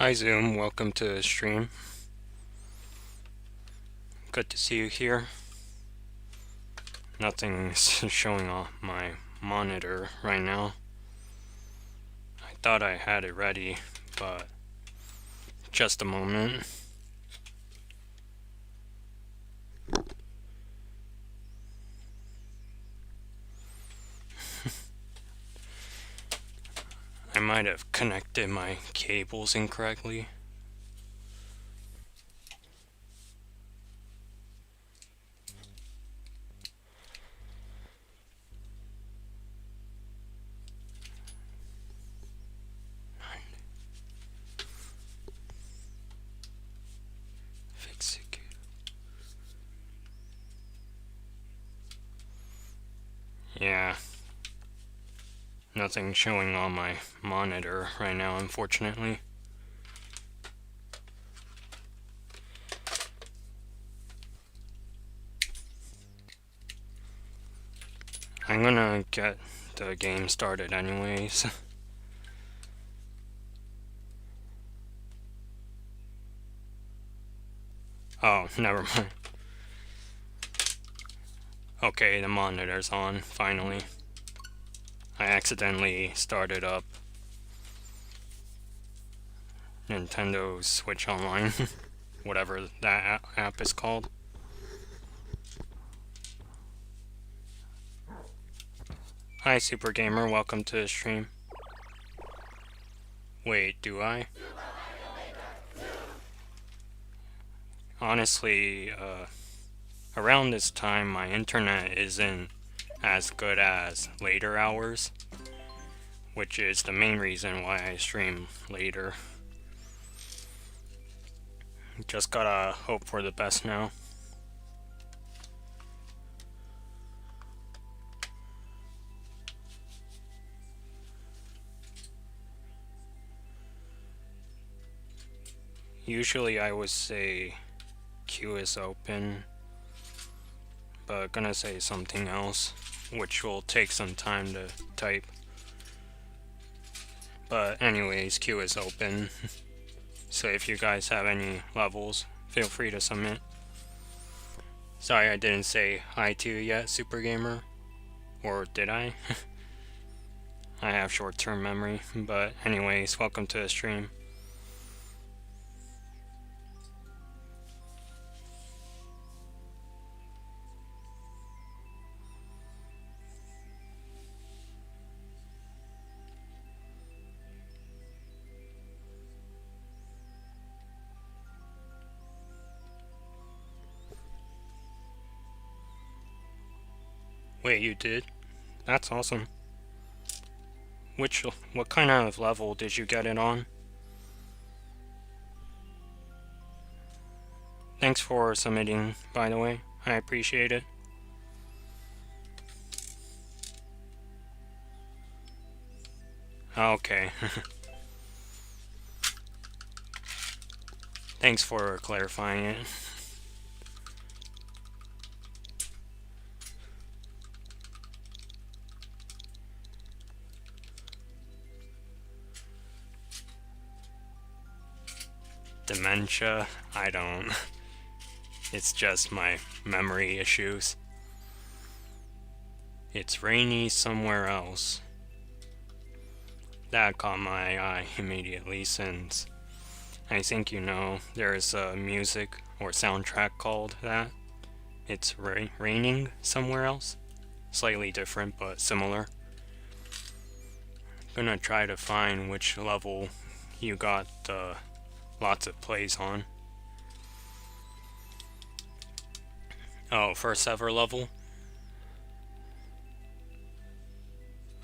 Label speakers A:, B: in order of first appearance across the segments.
A: Hi Zoom, welcome to the stream. Good to see you here. Nothing's showing on my monitor right now. I thought I had it ready, but just a moment. I might have connected my cables incorrectly. Fix it. Yeah. Nothing showing on my monitor right now, unfortunately. I'm gonna get the game started anyways. Oh, never mind. Okay, the monitor's on, finally. I accidentally started up Nintendo Switch Online, whatever that app is called. Hi Super Gamer, welcome to the stream. Wait, do I? Honestly, around this time my internet isn't as good as later hours, which is the main reason why I stream later. Just gotta hope for the best now. Usually I would say queue is open, but gonna say something else, which will take some time to type. But anyways, queue is open. So if you guys have any levels, feel free to submit. Sorry I didn't say hi to you yet, Super Gamer. Or did I? I have short-term memory. But anyways, welcome to the stream. Wait, you did? That's awesome. What kind of level did you get it on? Thanks for submitting, by the way. I appreciate it. Okay. Thanks for clarifying it. Dementia? I don't. It's just my memory issues. It's rainy somewhere else. That caught my eye immediately since I think you know there's a music or soundtrack called that. It's raining somewhere else. Slightly different but similar. Gonna try to find which level you got lots of plays on. Oh, first ever level?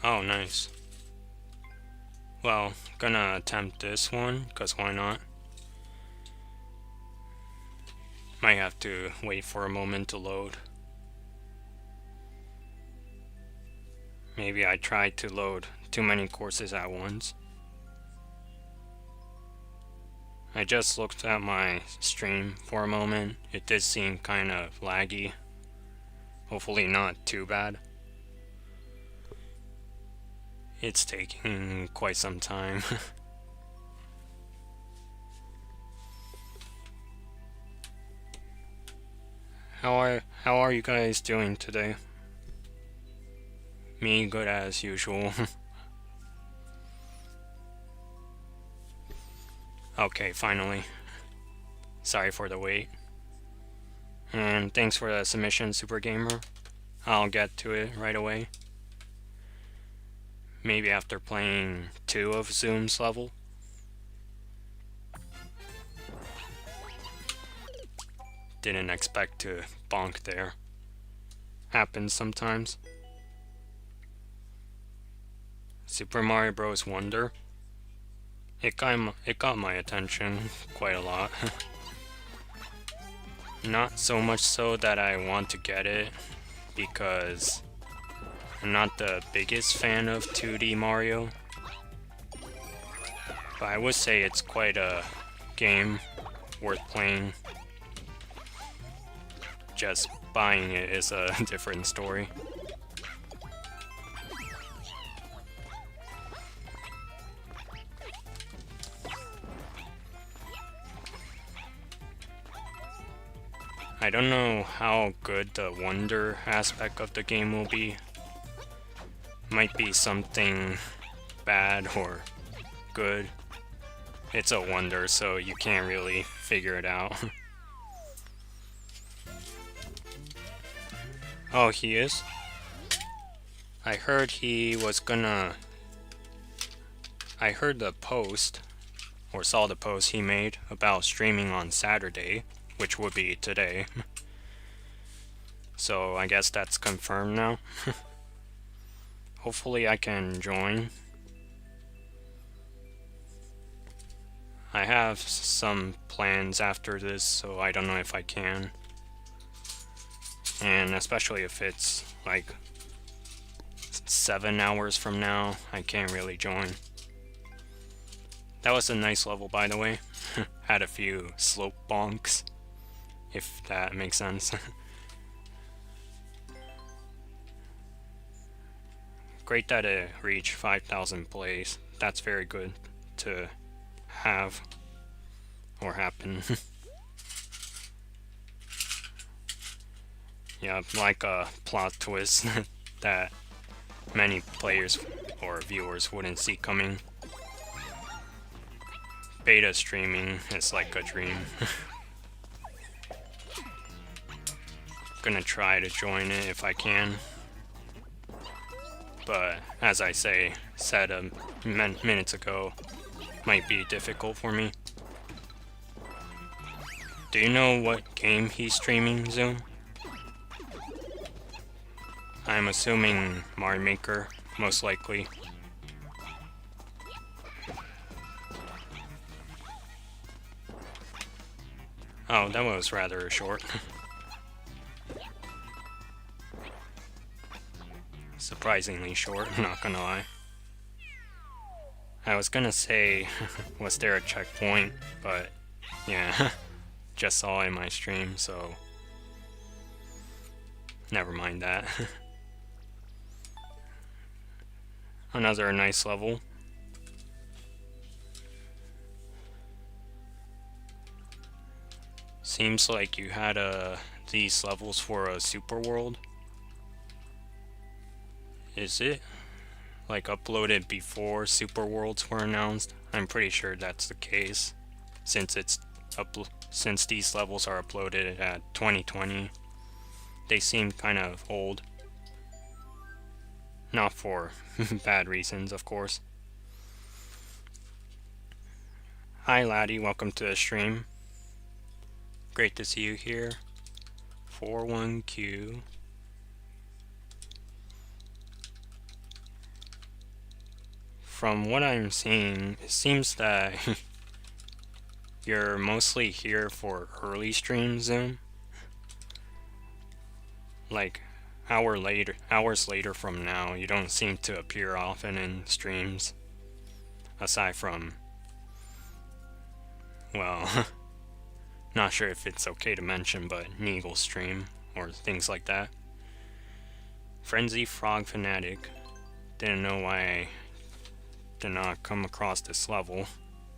A: Oh, nice. Well, gonna attempt this one, cause why not? Might have to wait for a moment to load. Maybe I tried to load too many courses at once. I just looked at my stream for a moment. It did seem kind of laggy. Hopefully not too bad. It's taking quite some time. How are you guys doing today? Me good as usual. Okay, finally. Sorry for the wait. And thanks for the submission, Super Gamer. I'll get to it right away. Maybe after playing 2 of Zoom's level. Didn't expect to bonk there. Happens sometimes. Super Mario Bros. Wonder. It got my attention quite a lot. Not so much so that I want to get it, because I'm not the biggest fan of 2D Mario. But I would say it's quite a game worth playing. Just buying it is a different story. I don't know how good the wonder aspect of the game will be. Might be something bad or good. It's a wonder, so you can't really figure it out. Oh, he is? I heard he was gonna... I heard the post, or saw the post he made about streaming on Saturday, which would be today. So I guess that's confirmed now. Hopefully I can join. I have some plans after this, so I don't know if I can. And especially if it's like 7 hours from now, I can't really join. That was a nice level, by the way. Had a few slope bonks, if that makes sense. Great that it reached 5,000 plays. That's very good to have or happen. Yeah, like a plot twist that many players or viewers wouldn't see coming. Beta streaming is like a dream. Gonna try to join it if I can. But as I said minutes ago, might be difficult for me. Do you know what game he's streaming, Zoom? I'm assuming Mario Maker, most likely. Oh, that was rather short. Surprisingly short, not gonna lie. I was gonna say, was there a checkpoint? But yeah, just saw it in my stream, so never mind that. Another nice level. Seems like you had these levels for a super world. Is it like uploaded before super worlds were announced? I'm pretty sure that's the case, since since these levels are uploaded at 2020. They seem kind of old. Not for bad reasons, of course. Hi laddie, welcome to the stream. Great to see you here. 41Q. From what I'm seeing, it seems that you're mostly here for early streams, Zoom. Like hours later from now, you don't seem to appear often in streams. Aside from, well, not sure if it's okay to mention, but Neagle stream or things like that. Frenzy Frog Fanatic. Didn't know why I did not come across this level.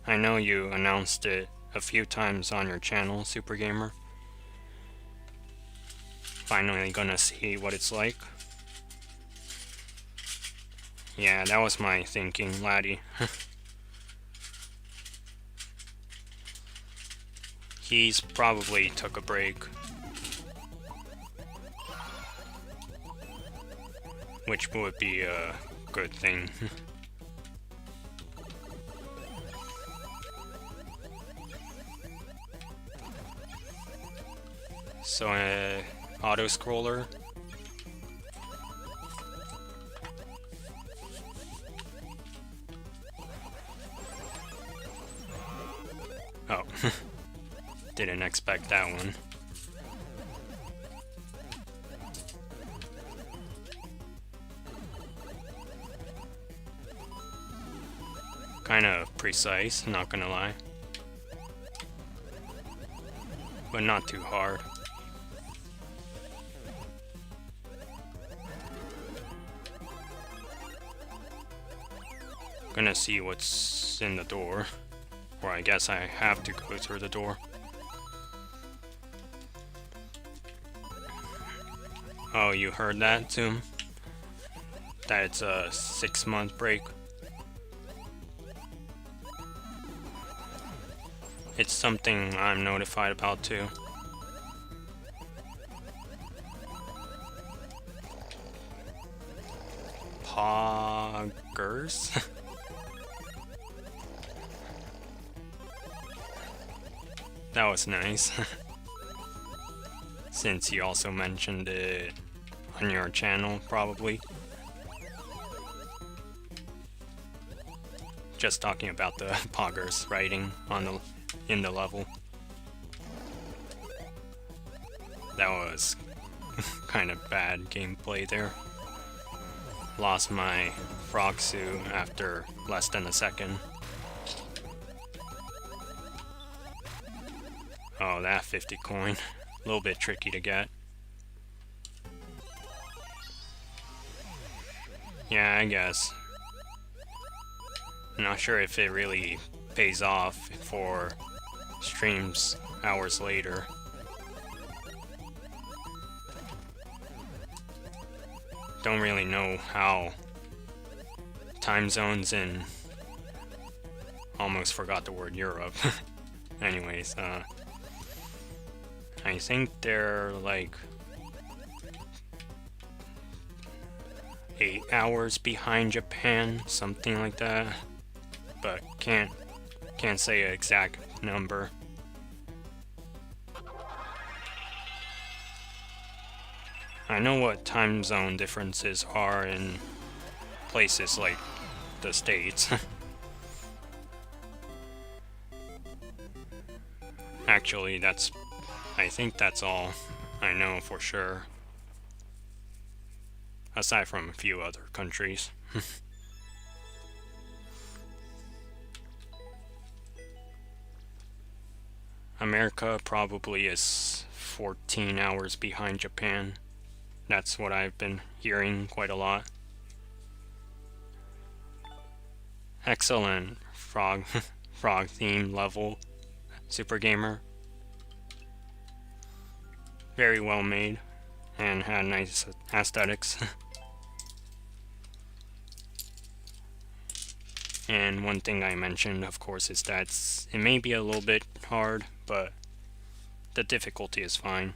A: I know you announced it a few times on your channel, Super Gamer. Finally gonna see what it's like. Yeah, that was my thinking, laddie. He's probably took a break. Which would be a good thing. So, auto scroller. Oh, didn't expect that one. Kinda precise, not gonna lie. But not too hard. Gonna see what's in the door. Or I guess I have to go through the door. Oh, you heard that, Zoom? That it's a 6-month break. It's something I'm notified about too. Poggers? That was nice. Since you also mentioned it on your channel, probably. Just talking about the poggers writing on in the level. That was kind of bad gameplay there. Lost my frog suit after less than a second. Oh, that 50 coin. A little bit tricky to get. Yeah, I guess. I'm not sure if it really pays off for streams hours later. Don't really know how time zones in... Almost forgot the word Europe. Anyways, I think they're like 8 hours behind Japan, something like that. But can't say an exact number. I know what time zone differences are in places like the States. Actually, I think that's all I know for sure. Aside from a few other countries. America probably is 14 hours behind Japan. That's what I've been hearing quite a lot. Excellent frog theme level, Super Gamer. Very well made and had nice aesthetics. And one thing I mentioned, of course, is that it may be a little bit hard, but the difficulty is fine.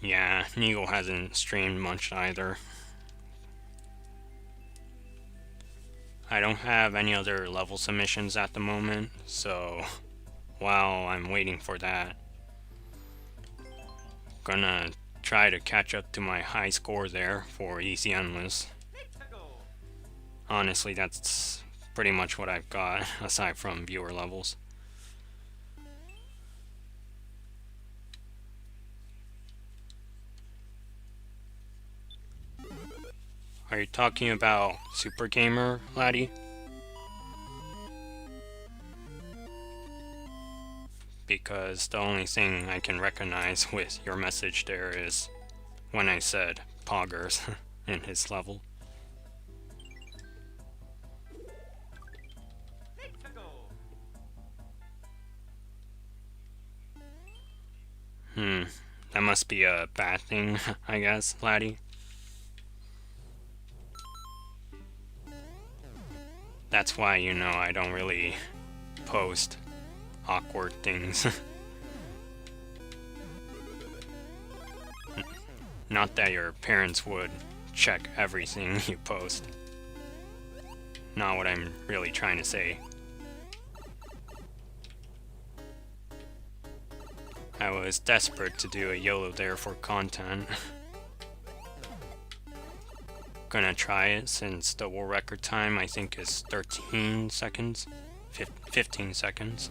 A: Yeah, Neagle hasn't streamed much either. I don't have any other level submissions at the moment, so while I'm waiting for that, gonna try to catch up to my high score there for Easy Endless. Honestly, that's pretty much what I've got, aside from viewer levels. Are you talking about Super Gamer, laddie? Because the only thing I can recognize with your message there is when I said poggers in his level. That must be a bad thing, I guess, laddie. That's why, you know, I don't really post awkward things. Not that your parents would check everything you post. Not what I'm really trying to say. I was desperate to do a YOLO there for content. Gonna try it since the world record time I think is 13 seconds. 15 seconds.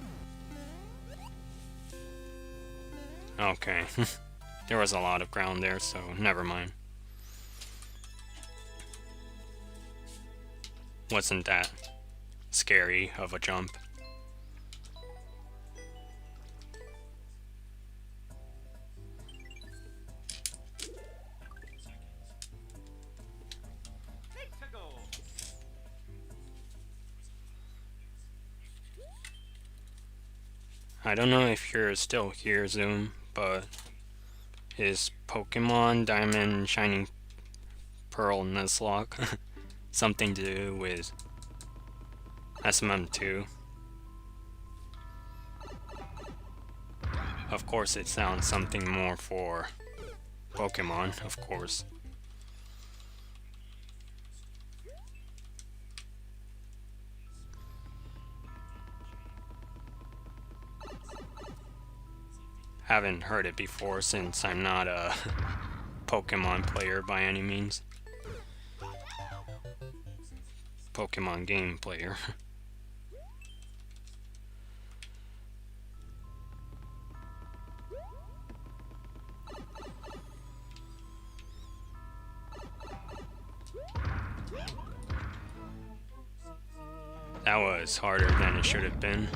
A: Okay. There was a lot of ground there, so never mind. Wasn't that scary of a jump. I don't know if you're still here, Zoom, but is Pokemon Diamond Shining Pearl Nuzlocke something to do with SMM2? Of course it sounds something more for Pokemon, of course. Haven't heard it before since I'm not a Pokemon player by any means. Pokemon game player. That was harder than it should have been.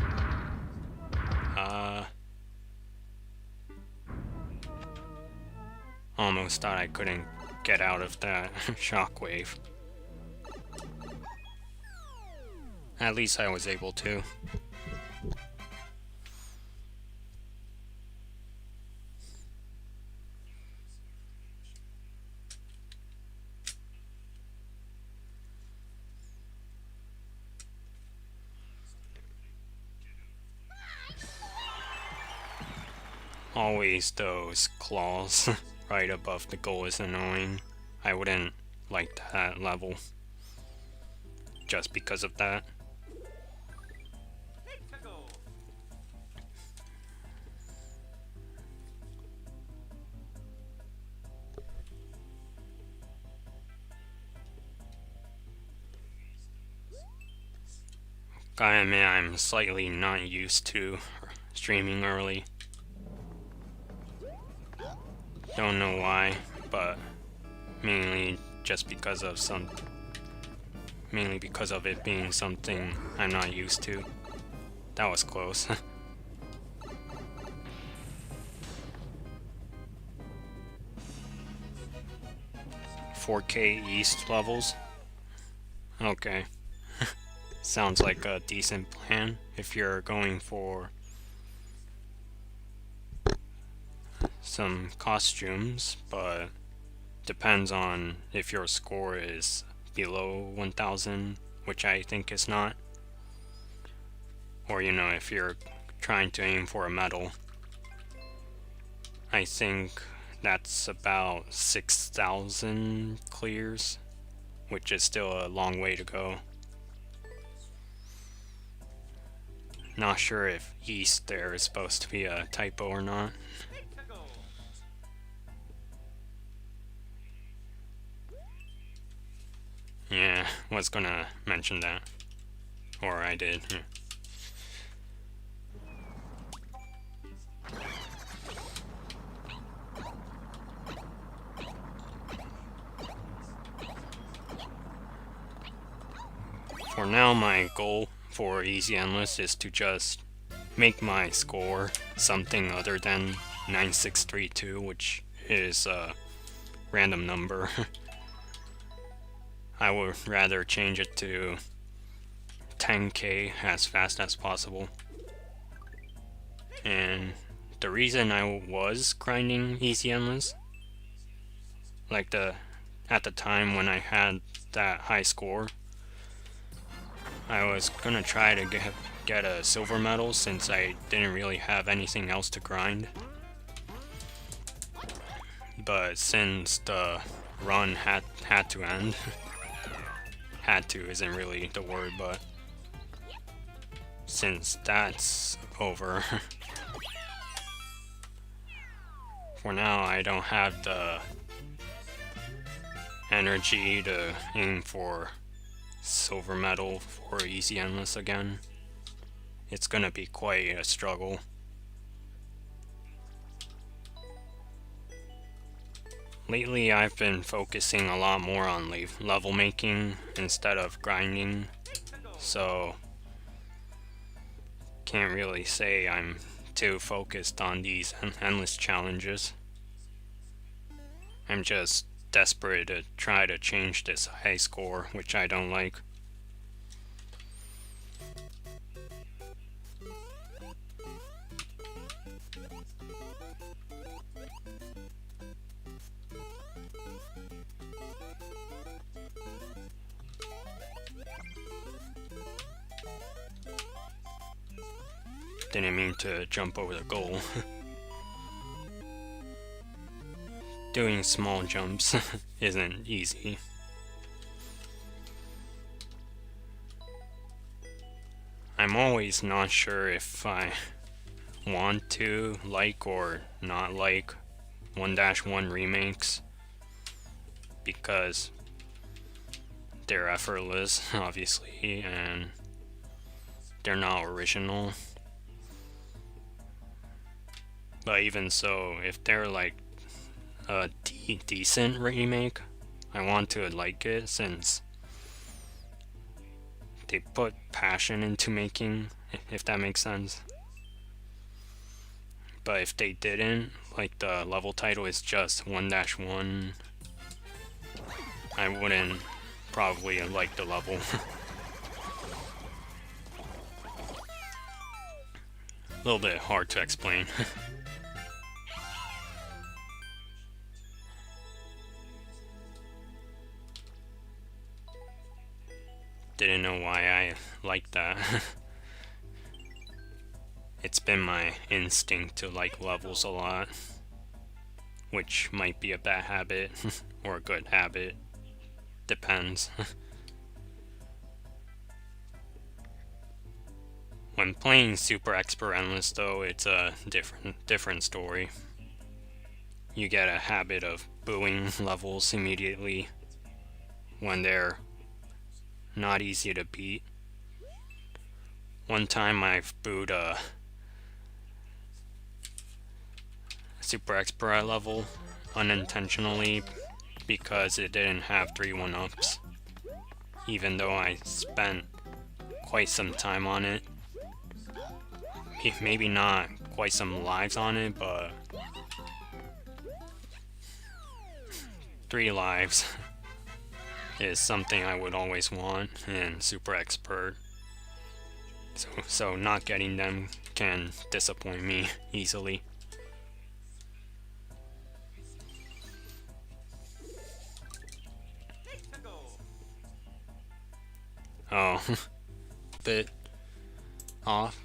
A: Almost thought I couldn't get out of that shockwave. At least I was able to. Always those claws right above the goal is annoying. I wouldn't like that level just because of that. Gotta admit, I'm slightly not used to streaming early. Don't know why, but mainly because of it being something I'm not used to. That was close. 4K East levels? Okay. Sounds like a decent plan if you're going for some costumes, but depends on if your score is below 1000, which I think is not, or you know, if you're trying to aim for a medal. I think that's about 6000 clears, which is still a long way to go. Not sure if East there is supposed to be a typo or not. Yeah, was gonna mention that. Or I did, yeah. For now, my goal for Easy Endless is to just make my score something other than 9632, which is a random number. I would rather change it to 10k as fast as possible. And the reason I was grinding easy endless, like at the time when I had that high score, I was gonna try to get a silver medal since I didn't really have anything else to grind. But since the run had to end, had to isn't really the word, but since that's over, for now I don't have the energy to aim for silver medal for easy endless again. It's gonna be quite a struggle. Lately I've been focusing a lot more on level making instead of grinding, so can't really say I'm too focused on these endless challenges. I'm just desperate to try to change this high score, which I don't like. Didn't mean to jump over the goal. Doing small jumps isn't easy. I'm always not sure if I want to like or not like 1-1 remakes because they're effortless, obviously, and they're not original. But even so, if they're like a decent remake, I want to like it since they put passion into making, if that makes sense. But if they didn't, like the level title is just 1-1, I wouldn't probably like the level. A little bit hard to explain. Didn't know why I liked that. It's been my instinct to like levels a lot, which might be a bad habit or a good habit. Depends. When playing Super Expert Endless though, it's a different story. You get a habit of booing levels immediately when they're not easy to beat. One time I've booed a Super Expert level unintentionally because it didn't have 3 1-ups, even though I spent quite some time on it. Maybe not quite some lives on it, but 3 lives is something I would always want in Super Expert. So not getting them can disappoint me easily. Oh, bit off.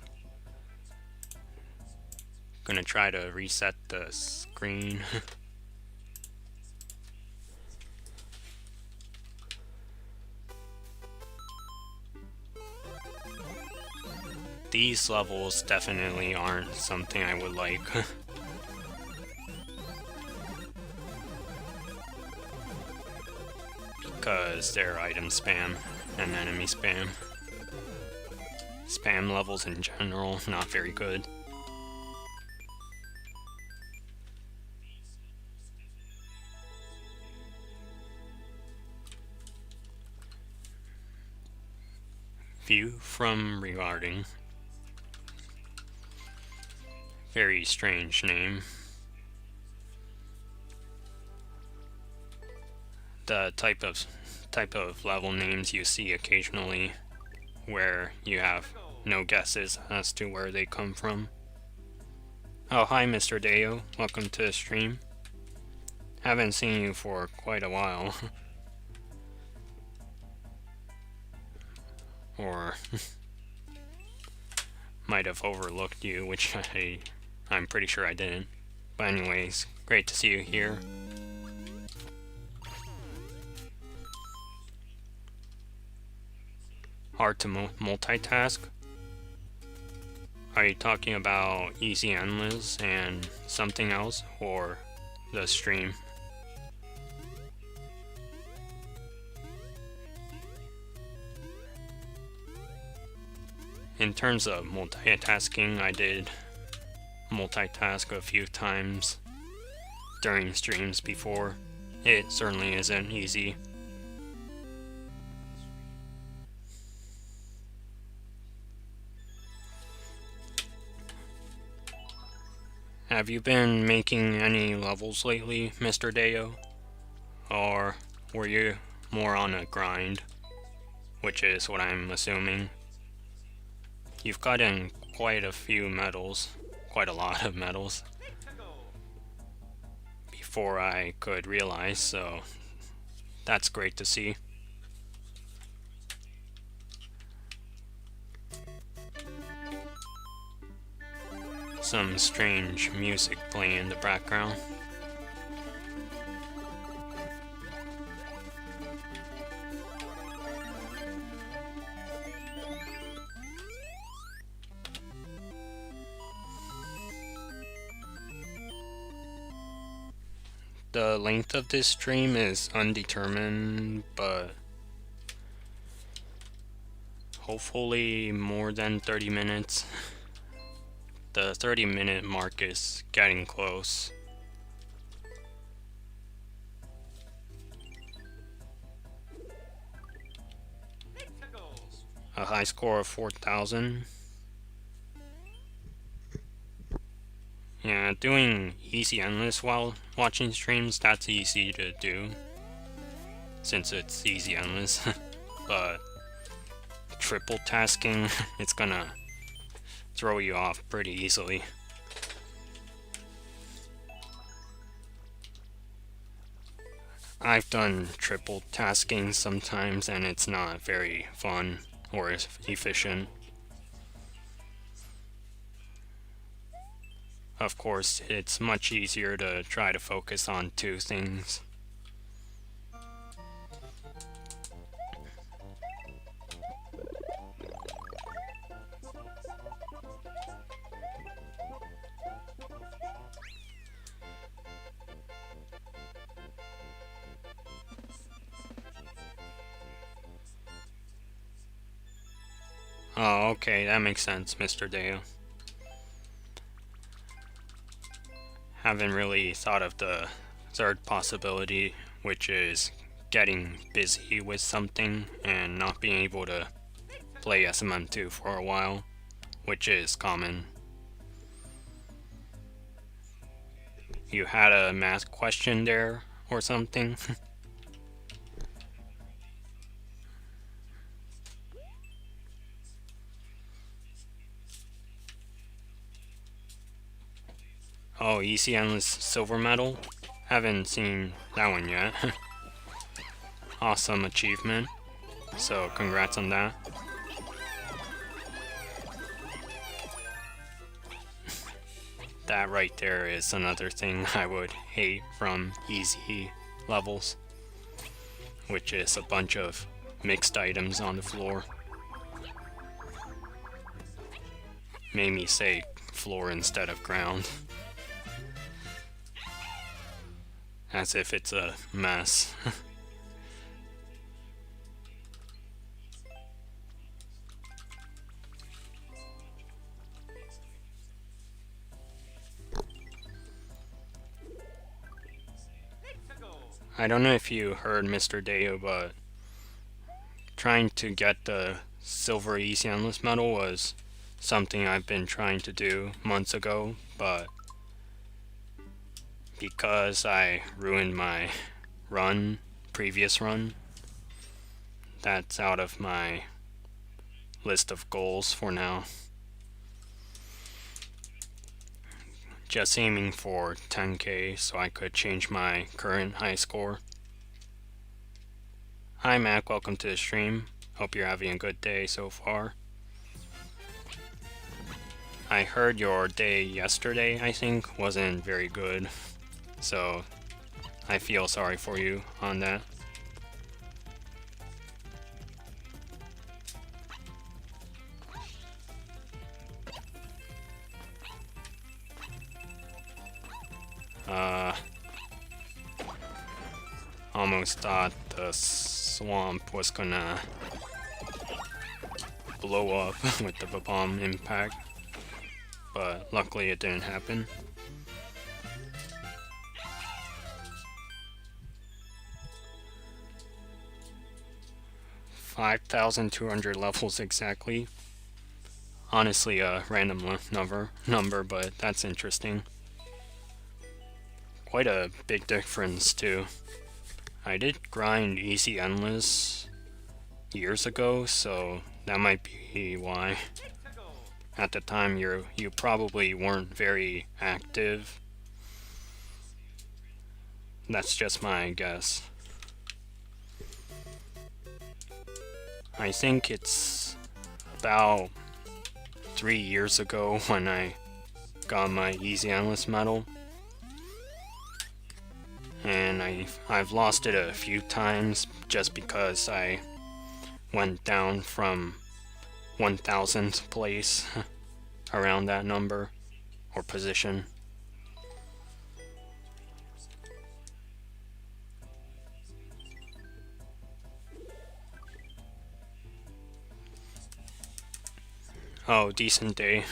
A: Gonna try to reset the screen. These levels definitely aren't something I would like. Because they're item spam and enemy spam. Spam levels in general, not very good. View from regarding. Very strange name. The type of level names you see occasionally where you have no guesses as to where they come from. Oh, hi, Mr. Deo. Welcome to the stream. Haven't seen you for quite a while. Or might have overlooked you, which I'm pretty sure I didn't. But anyways, great to see you here. Hard to multitask? Are you talking about Easy Endless and something else, or the stream? In terms of multitasking, I did multitask a few times during streams before. It certainly isn't easy. Have you been making any levels lately, Mr. Deo? Or were you more on a grind? Which is what I'm assuming. You've gotten quite a few medals, quite a lot of medals, before I could realize, so that's great to see. Some strange music playing in the background. The length of this stream is undetermined, but hopefully more than 30 minutes. The 30-minute mark is getting close. A high score of 4,000. Yeah, doing Easy Endless while watching streams, that's easy to do, since it's Easy Endless. But triple tasking, it's gonna throw you off pretty easily. I've done triple tasking sometimes, and it's not very fun or efficient. Of course, it's much easier to try to focus on two things. Oh, okay, that makes sense, Mr. Dale. Haven't really thought of the third possibility, which is getting busy with something and not being able to play SMM2 for a while, which is common. You had a math question there or something? Oh, Easy Endless Silver Medal? Haven't seen that one yet. Awesome achievement. So, congrats on that. That right there is another thing I would hate from easy levels, which is a bunch of mixed items on the floor. Made me say floor instead of ground. As if it's a mess. I don't know if you heard Mr. Deo, but trying to get the silver Easy Endless medal was something I've been trying to do months ago, but because I ruined my previous run, that's out of my list of goals for now. Just aiming for 10k so I could change my current high score. Hi Mac, welcome to the stream. Hope you're having a good day so far. I heard your day yesterday, I think, wasn't very good. So I feel sorry for you on that. Almost thought the swamp was gonna blow up with the bomb impact, but luckily it didn't happen. $5,200 levels exactly. Honestly, a random number, but that's interesting. Quite a big difference too. I did grind easy endless years ago, so that might be why. At the time, you probably weren't very active. That's just my guess. I think it's about 3 years ago when I got my easy endless medal. And I've lost it a few times just because I went down from 1000th place around that number or position. Oh, decent day.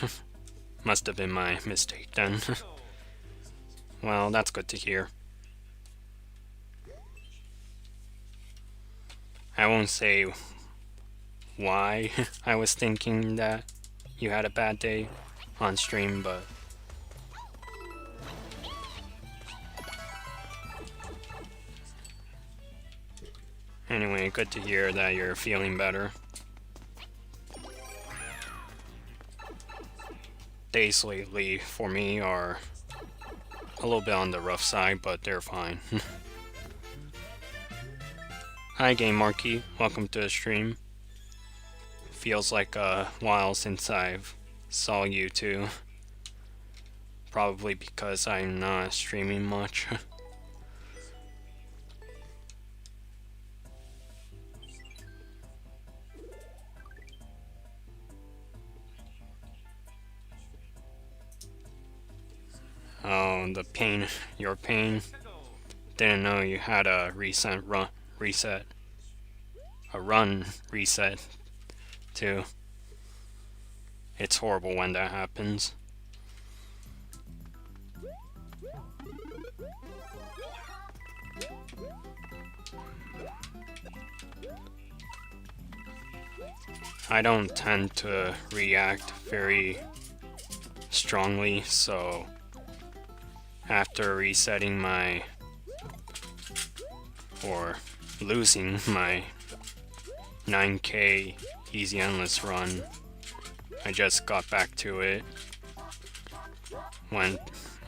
A: Must have been my mistake then. Well, that's good to hear. I won't say why I was thinking that you had a bad day on stream, but anyway, good to hear that you're feeling better. Days lately for me are a little bit on the rough side, but they're fine. Hi Game Marquee, welcome to the stream. Feels like a while since I've saw you too. Probably because I'm not streaming much. Oh, the pain, your pain. Didn't know you had a run reset too. It's horrible when that happens. I don't tend to react very strongly, so after resetting my or losing my 9k easy endless run, I just got back to it, went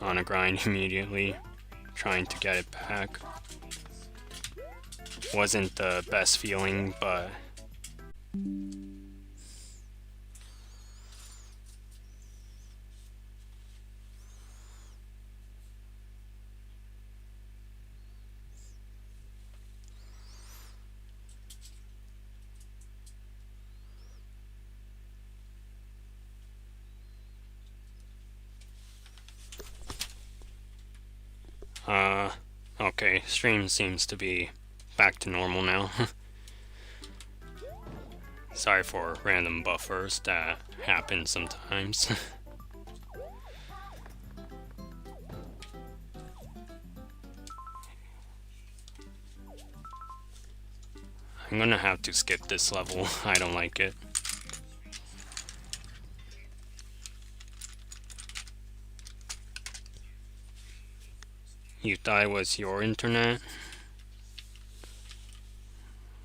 A: on a grind immediately, trying to get it back. Wasn't the best feeling, but okay, stream seems to be back to normal now. Sorry for random buffers that happen sometimes. I'm gonna have to skip this level, I don't like it. You thought it was your internet?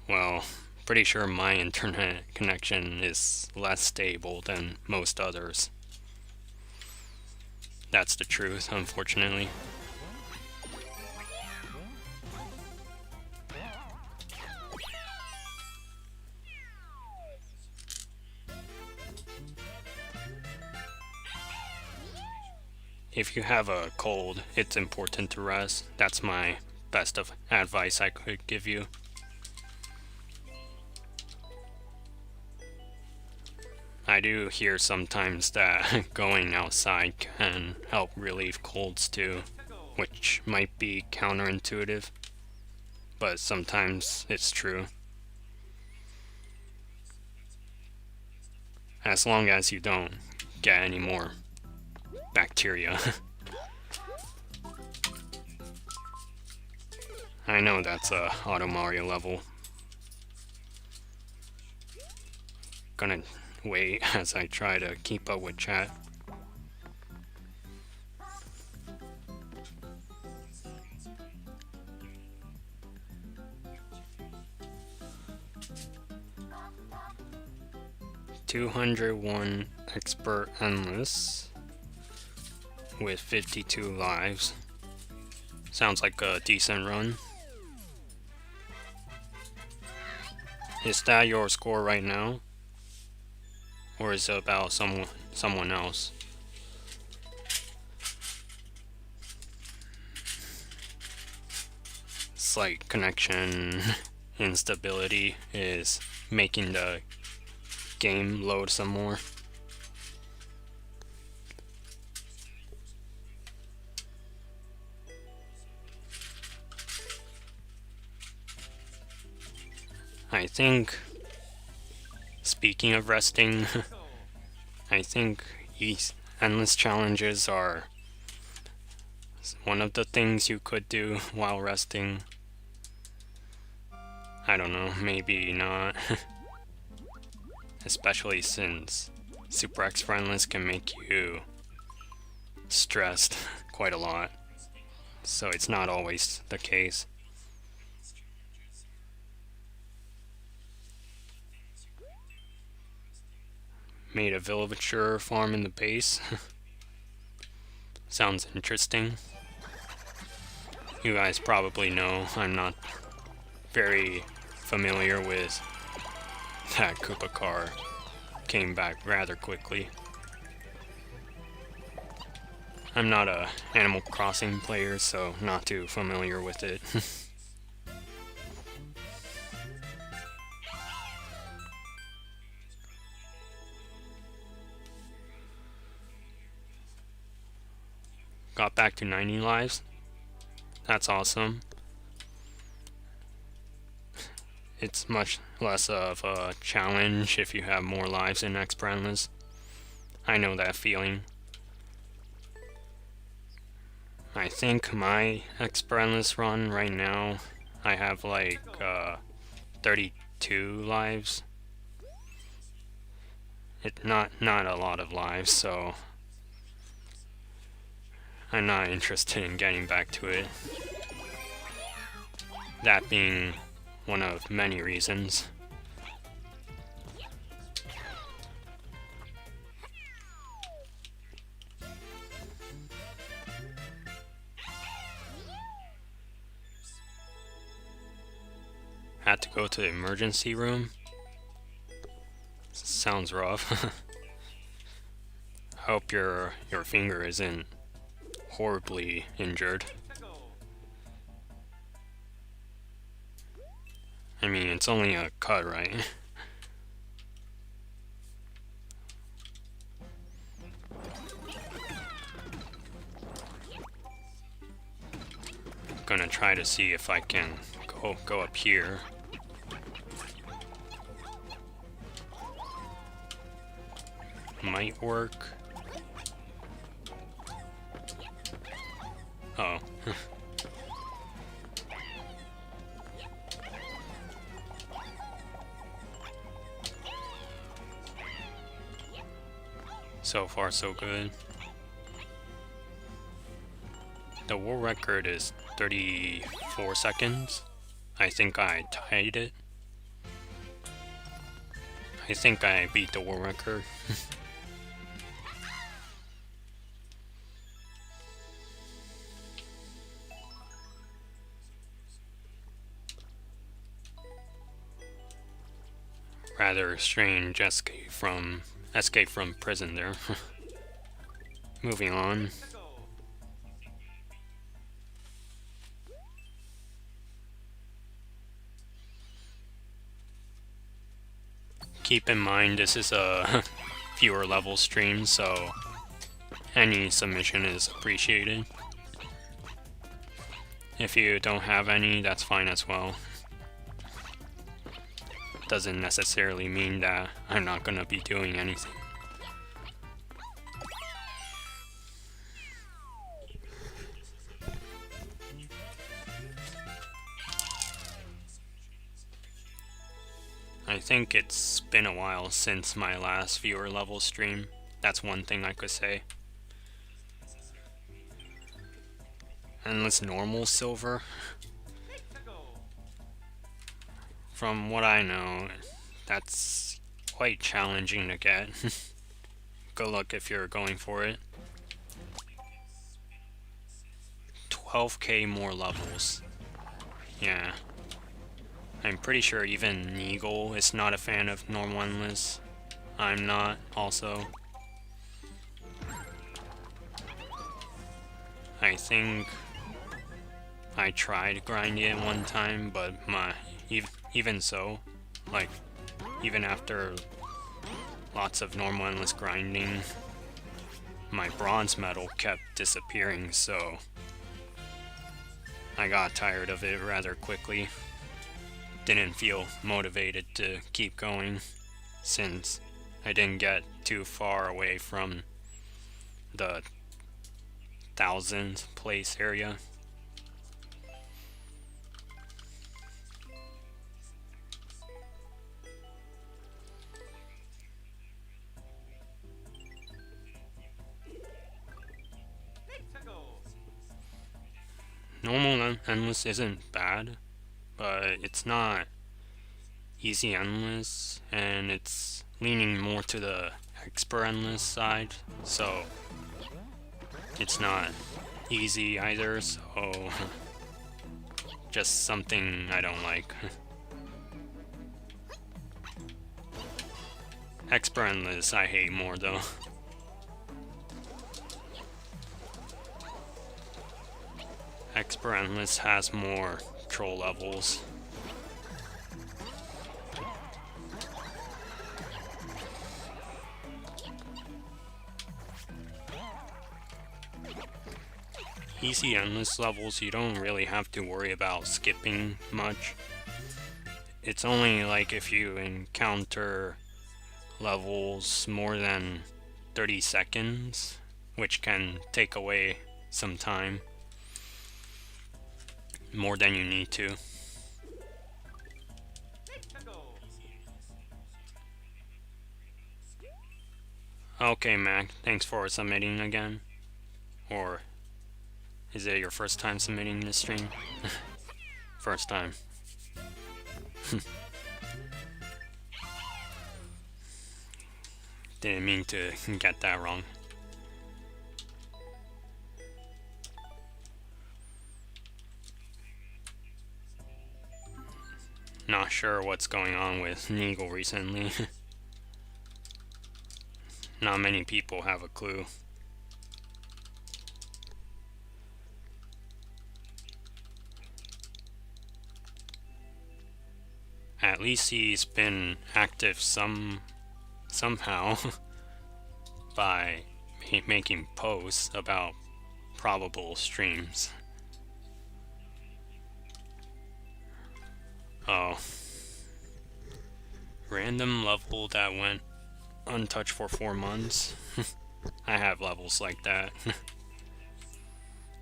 A: Well, pretty sure my internet connection is less stable than most others. That's the truth, unfortunately. If you have a cold, it's important to rest. That's my best of advice I could give you. I do hear sometimes that going outside can help relieve colds too, which might be counterintuitive, but sometimes it's true. As long as you don't get any more bacteria. I know that's a Auto Mario level. Gonna wait as I try to keep up with chat. $201 expert endless with 52 lives. Sounds like a decent run. Is that your score right now? Or is it about someone else? Slight connection instability is making the game load some more. I think, speaking of resting, I think endless challenges are one of the things you could do while resting. I don't know, maybe not. Especially since Super Extra Endless can make you stressed quite a lot. So it's not always the case. Made a villager farm in the base. Sounds interesting. You guys probably know I'm not very familiar with that Koopa car. Came back rather quickly. I'm not a Animal Crossing player, so not too familiar with it. Got back to 90 lives. That's awesome. It's much less of a challenge if you have more lives in X-Brandless. I know that feeling. I think my X-Brandless run right now, I have like 32 lives. It's not a lot of lives, so I'm not interested in getting back to it. That being one of many reasons. Had to go to the emergency room. Sounds rough. Hope your finger isn't horribly injured. I mean, it's only a cut, right? Gonna try to see if I can go up here. Might work. Oh. So far, so good. The world record is 34 seconds. I think I tied it. I think I beat the world record. Rather strange escape from prison there. Moving on. Keep in mind this is a fewer level stream, so any submission is appreciated. If you don't have any, that's fine as well. Doesn't necessarily mean that I'm not gonna be doing anything. I think it's been a while since my last viewer level stream. That's one thing I could say. Endless normal silver. From what I know, that's quite challenging to get. Good luck if you're going for it. 12k more levels. Yeah. I'm pretty sure even Eagle is not a fan of normal endless. I'm not, also. I think I tried grinding it one time, but even so, like, even after lots of normal endless grinding, my bronze medal kept disappearing, so I got tired of it rather quickly. Didn't feel motivated to keep going since I didn't get too far away from the 1000th place area. Normal endless isn't bad, but it's not easy endless, and it's leaning more to the expert endless side, so it's not easy either, so just something I don't like. Expert endless I hate more though. Expert endless has more troll levels. Easy endless levels, you don't really have to worry about skipping much. It's only like if you encounter levels more than 30 seconds, which can take away some time. More than you need to. Okay, Mac, thanks for submitting again. Or is it your first time submitting this stream? First time. Didn't mean to get that wrong. Not sure what's going on with Neagle recently. Not many people have a clue. At least he's been active somehow by making posts about probable streams. Oh. Random level that went untouched for 4 months. I have levels like that.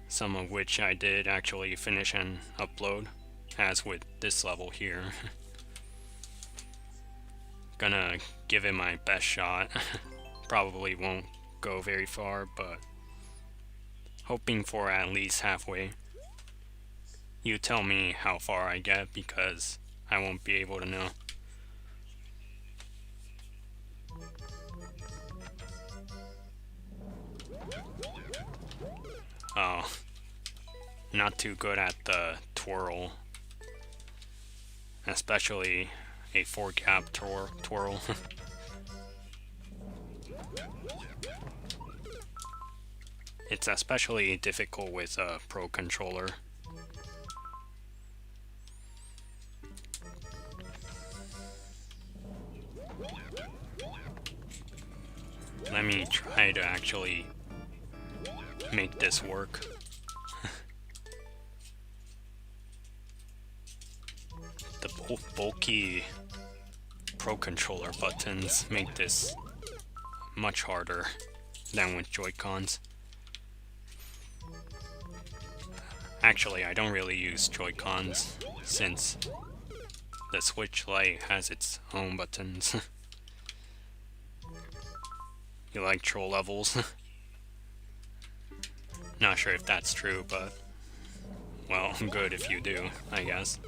A: Some of which I did actually finish and upload, as with this level here. Gonna give it my best shot. Probably won't go very far, but hoping for at least halfway. You tell me how far I get, because I won't be able to know. Oh, not too good at the twirl, especially a 4-gap twirl. It's especially difficult with a Pro controller. Let me try to actually make this work. The bulky Pro controller buttons make this much harder than with Joy-Cons. Actually, I don't really use Joy-Cons since the Switch Lite has its own buttons. You like troll levels? Not sure if that's true, but well, good if you do, I guess.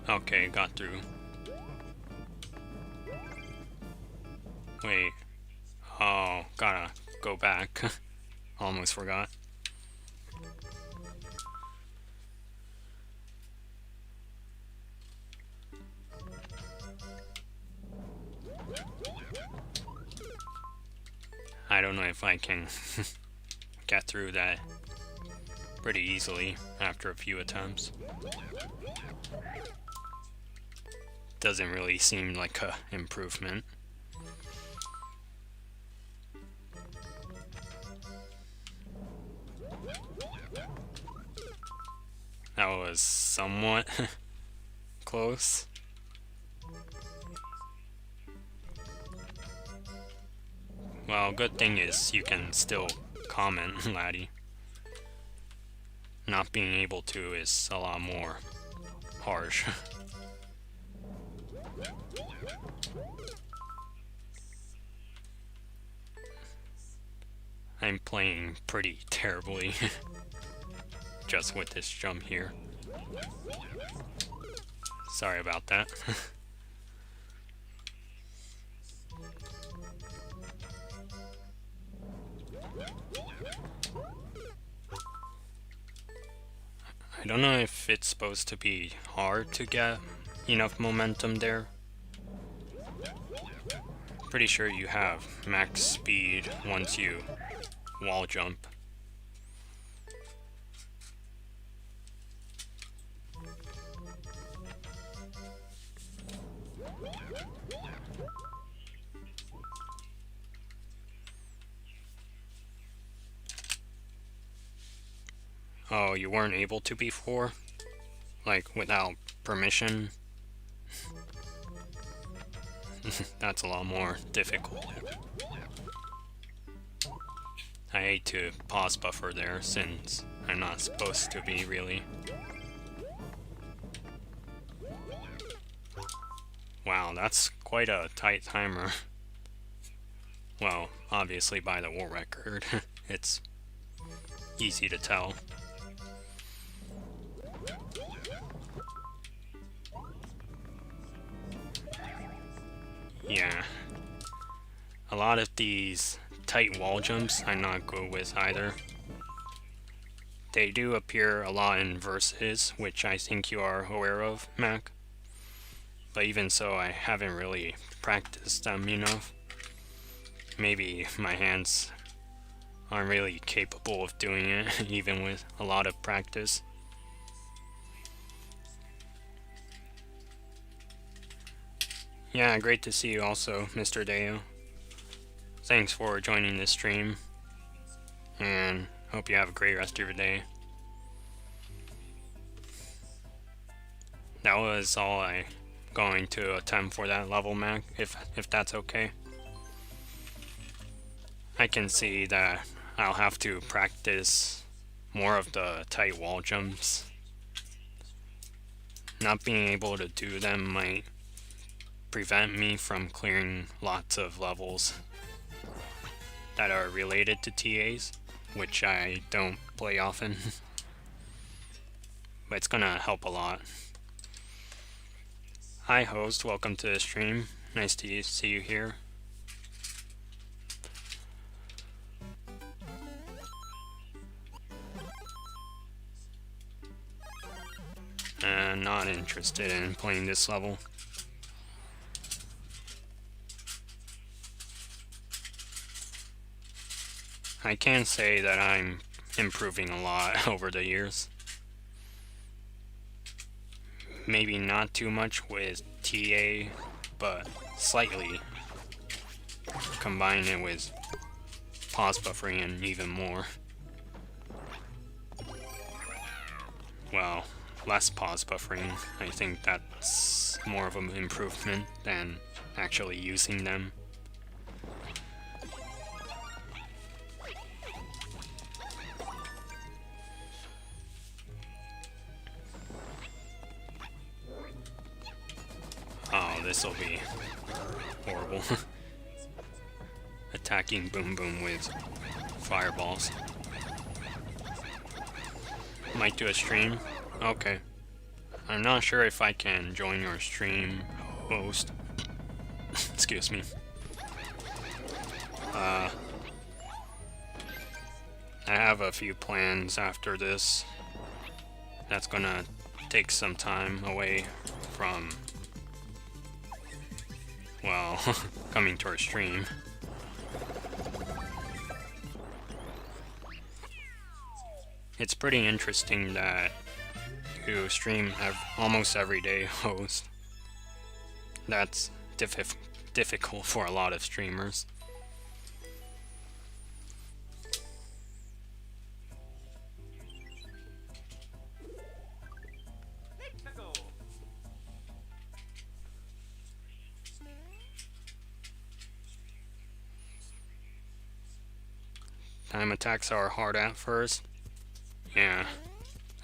A: Okay, got through. Wait. Oh, gotta go back. Almost forgot. I don't know if I can get through that pretty easily after a few attempts. Doesn't really seem like a improvement. That was somewhat close. Well, good thing is you can still comment, laddie. Not being able to is a lot more harsh. I'm playing pretty terribly just with this jump here. Sorry about that. I don't know if it's supposed to be hard to get enough momentum there. Pretty sure you have max speed once you wall jump. Oh, you weren't able to before? Like, without permission? That's a lot more difficult. I hate to pause buffer there, since I'm not supposed to be, really. Wow, that's quite a tight timer. Well, obviously by the world record, it's easy to tell. Yeah. A lot of these tight wall jumps I'm not good with either. They do appear a lot in verses, which I think you are aware of, Mac. But even so, I haven't really practiced them enough. Maybe my hands aren't really capable of doing it, even with a lot of practice. Yeah, great to see you also, Mr. Deo. Thanks for joining this stream, and hope you have a great rest of your day. That was all I going to attempt for that level, Mac, if that's okay. I can see that I'll have to practice more of the tight wall jumps. Not being able to do them might prevent me from clearing lots of levels that are related to TAs, which I don't play often. But it's gonna help a lot. Hi host, welcome to the stream. Nice to see you here. Not interested in playing this level. I can say that I'm improving a lot over the years. Maybe not too much with TA, but slightly. Combine it with pause buffering and even more. Well, less pause buffering. I think that's more of an improvement than actually using them. Oh, this'll be horrible. Attacking Boom Boom with fireballs. Might do a stream? Okay. I'm not sure if I can join your stream host. Excuse me. I have a few plans after this. That's gonna take some time away from, well, coming to our stream. It's pretty interesting that you stream almost every day host. That's difficult for a lot of streamers. Time attacks are hard at first. Yeah,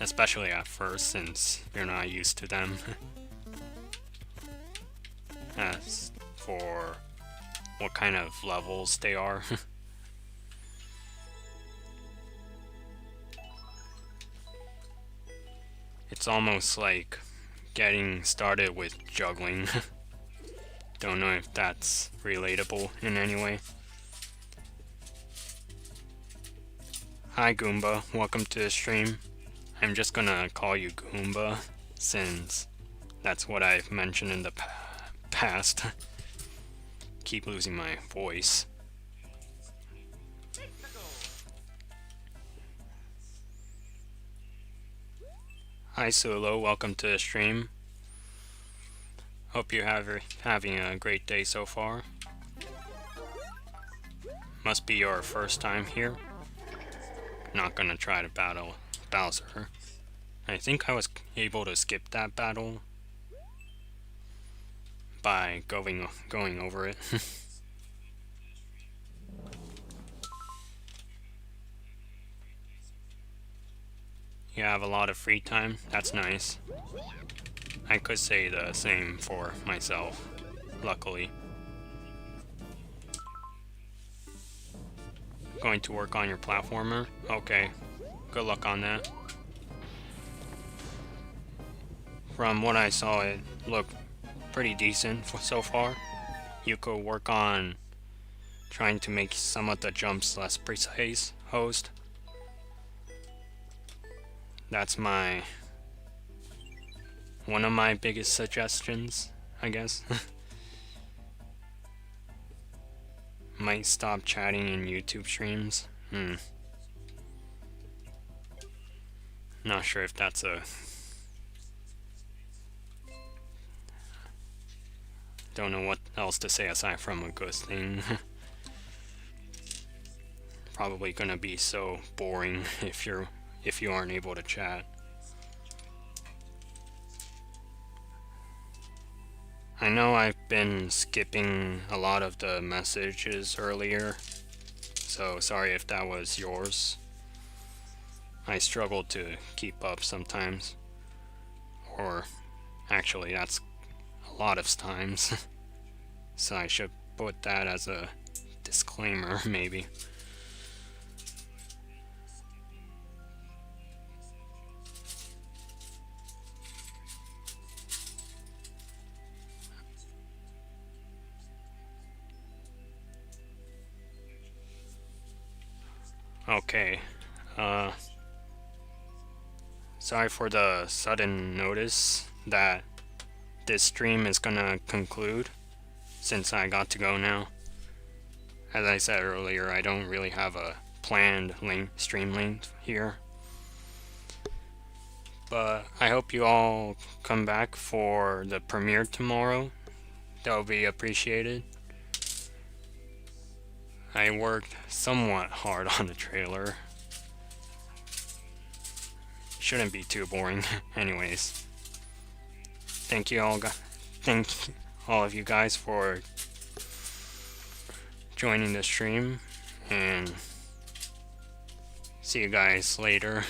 A: especially at first since you're not used to them. As for what kind of levels they are. It's almost like getting started with juggling. Don't know if that's relatable in any way. Hi Goomba, welcome to the stream. I'm just gonna call you Goomba since that's what I've mentioned in the past. Keep losing my voice. Hi Solo, welcome to the stream. Hope you're having a great day so far. Must be your first time here. Not gonna try to battle Bowser. I think I was able to skip that battle by going over it. You have a lot of free time? That's nice. I could say the same for myself, luckily. Going to work on your platformer? Okay, good luck on that. From what I saw, it looked pretty decent so far. You could work on trying to make some of the jumps less precise, host. That's one of my biggest suggestions, I guess. Might stop chatting in YouTube streams. Not sure if that's a... Don't know what else to say aside from a good thing. Probably gonna be so boring if you aren't able to chat. I know I've been skipping a lot of the messages earlier, so sorry if that was yours. I struggle to keep up sometimes. Or actually, that's a lot of times. So I should put that as a disclaimer, maybe. So Sorry for the sudden notice that this stream is gonna conclude, since I got to go now. As I said earlier, I don't really have a planned stream length here. But I hope you all come back for the premiere tomorrow. That will be appreciated. I worked somewhat hard on the trailer. Shouldn't be too boring. Anyways, thank all of you guys for joining the stream, and see you guys later.